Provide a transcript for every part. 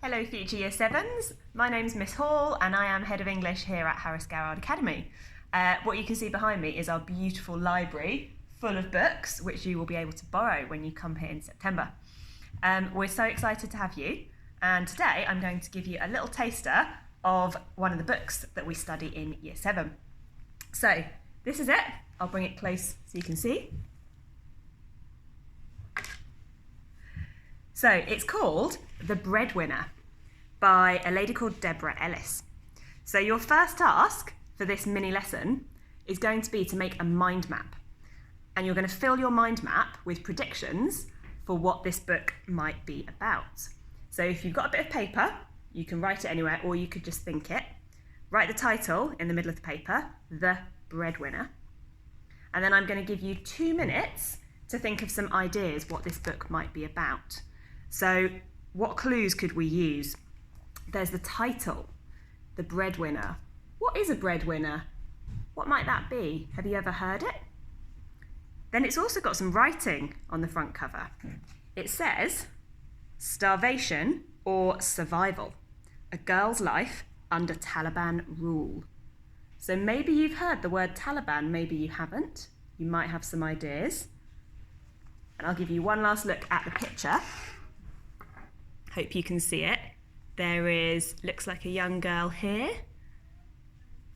Hello future Year 7s, my name's Miss Hall and I am Head of English here at Harris Garrard Academy. What you can see behind me is our beautiful library full of books which you will be able to borrow when you come here in September. We're so excited to have you, and today I'm going to give you a little taster of one of the books that we study in Year 7. So this is it. I'll bring it close so you can see. So it's called The Breadwinner by a lady called Deborah Ellis. So your first task for this mini lesson is going to be to make a mind map. And you're going to fill your mind map with predictions for what this book might be about. So if you've got a bit of paper, you can write it anywhere, or you could just think it. Write the title in the middle of the paper, The Breadwinner. And then I'm going to give you 2 minutes to think of some ideas what this book might be about. So what clues could we use? There's the title, The Breadwinner. What is a breadwinner? What might that be? Have you ever heard it? Then it's also got some writing on the front cover. It says, starvation or survival, a girl's life under Taliban rule. So maybe you've heard the word Taliban, maybe you haven't. You might have some ideas. And I'll give you one last look at the picture. Hope you can see it. Looks like a young girl here.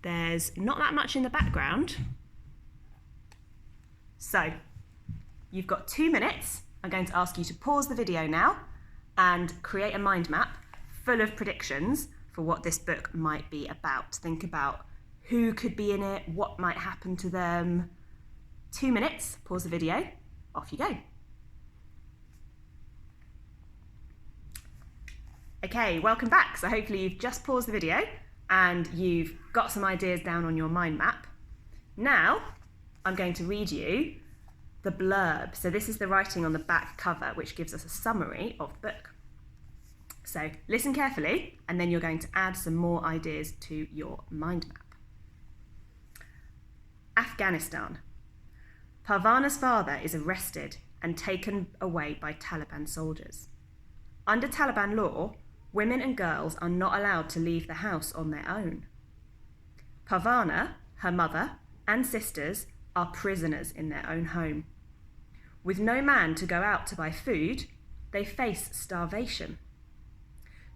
There's not that much in the background. So, you've got 2 minutes. I'm going to ask you to pause the video now and create a mind map full of predictions for what this book might be about. Think about who could be in it, what might happen to them. 2 minutes, pause the video, off you go. Okay, welcome back. So hopefully you've just paused the video and you've got some ideas down on your mind map. Now, I'm going to read you the blurb. So this is the writing on the back cover, which gives us a summary of the book. So listen carefully, and then you're going to add some more ideas to your mind map. Afghanistan. Parvana's father is arrested and taken away by Taliban soldiers. Under Taliban law, women and girls are not allowed to leave the house on their own. Parvana, her mother, and sisters are prisoners in their own home. With no man to go out to buy food, they face starvation.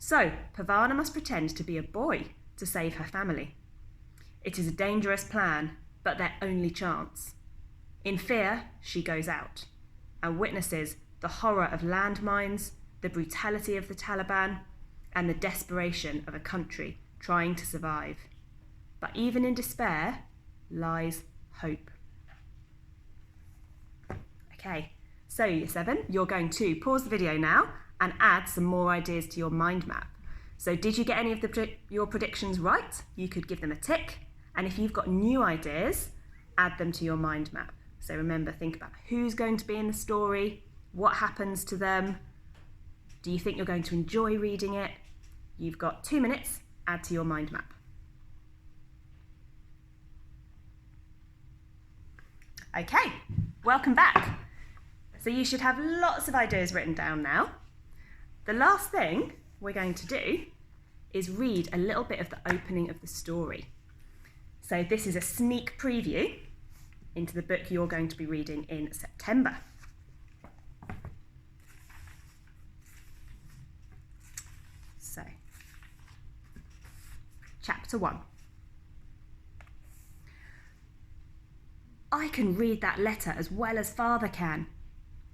So, Parvana must pretend to be a boy to save her family. It is a dangerous plan, but their only chance. In fear, she goes out and witnesses the horror of landmines, the brutality of the Taliban, and the desperation of a country trying to survive. But even in despair lies hope. Okay, so Year 7, you're going to pause the video now and add some more ideas to your mind map. So did you get any of your predictions right? You could give them a tick. And if you've got new ideas, add them to your mind map. So remember, think about who's going to be in the story, what happens to them. Do you think you're going to enjoy reading it? You've got 2 minutes, add to your mind map. Okay, welcome back. So you should have lots of ideas written down now. The last thing we're going to do is read a little bit of the opening of the story. So this is a sneak preview into the book you're going to be reading in September. So, Chapter 1. I can read that letter as well as Father can,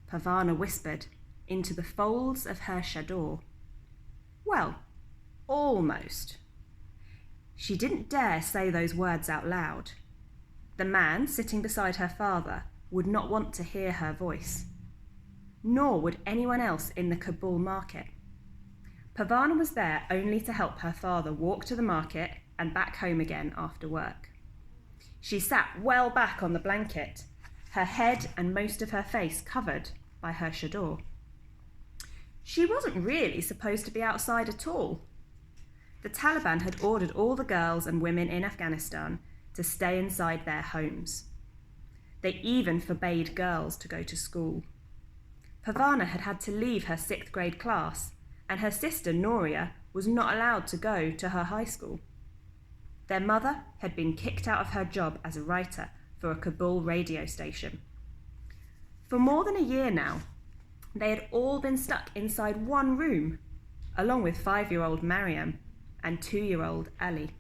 Parvana whispered into the folds of her chador. Well, almost. She didn't dare say those words out loud. The man sitting beside her father would not want to hear her voice, nor would anyone else in the Kabul market. Parvana was there only to help her father walk to the market and back home again after work. She sat well back on the blanket, her head and most of her face covered by her chador. She wasn't really supposed to be outside at all. The Taliban had ordered all the girls and women in Afghanistan to stay inside their homes. They even forbade girls to go to school. Parvana had had to leave her 6th grade class and her sister Noria was not allowed to go to her high school. Their mother had been kicked out of her job as a writer for a Kabul radio station. For more than a year now, they had all been stuck inside one room, along with 5-year-old Mariam and 2-year-old Ali.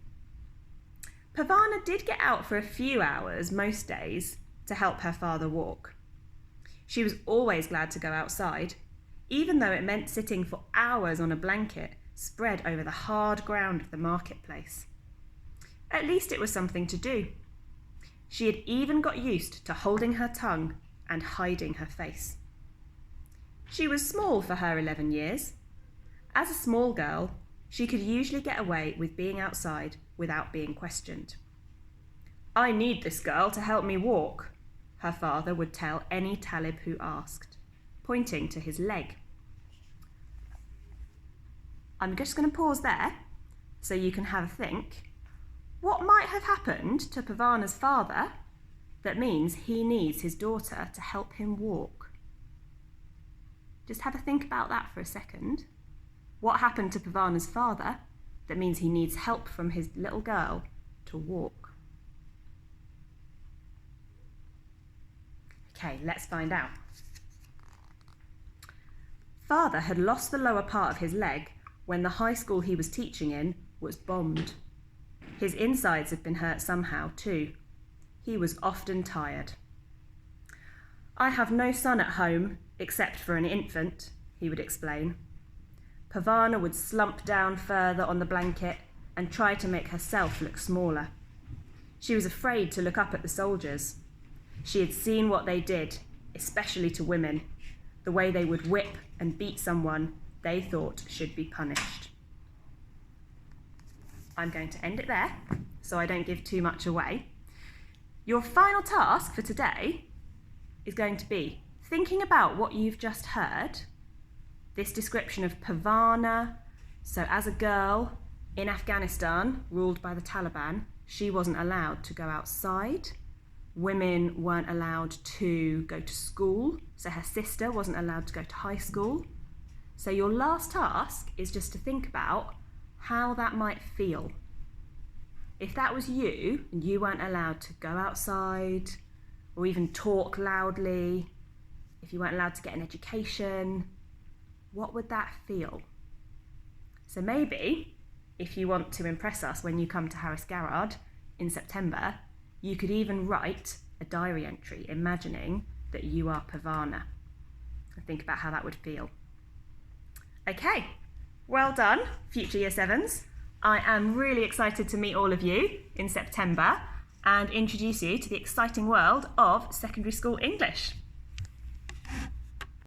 Pavana did get out for a few hours most days to help her father walk. She was always glad to go outside, even though it meant sitting for hours on a blanket spread over the hard ground of the marketplace. At least it was something to do. She had even got used to holding her tongue and hiding her face. She was small for her 11 years. As a small girl, she could usually get away with being outside without being questioned. "I need this girl to help me walk," her father would tell any Talib who asked, pointing to his leg. I'm just going to pause there so you can have a think. What might have happened to Pavana's father that means he needs his daughter to help him walk? Just have a think about that for a second. What happened to Pavana's father that means he needs help from his little girl to walk? Okay, let's find out. Father had lost the lower part of his leg when the high school he was teaching in was bombed. His insides had been hurt somehow too. He was often tired. "I have no son at home except for an infant," he would explain. Pavana would slump down further on the blanket and try to make herself look smaller. She was afraid to look up at the soldiers. She had seen what they did, especially to women, the way they would whip and beat someone they thought should be punished. I'm going to end it there so I don't give too much away. Your final task for today is going to be thinking about what you've just heard, this description of Pavana. So as a girl in Afghanistan, ruled by the Taliban, she wasn't allowed to go outside. Women weren't allowed to go to school, so her sister wasn't allowed to go to high school. So your last task is just to think about how that might feel. If that was you and you weren't allowed to go outside or even talk loudly, if you weren't allowed to get an education, what would that feel? So maybe if you want to impress us when you come to Harris Garrard in September, you could even write a diary entry imagining that you are Pavana and think about how that would feel. Okay, well done, future Year 7s. I am really excited to meet all of you in September and introduce you to the exciting world of secondary school English.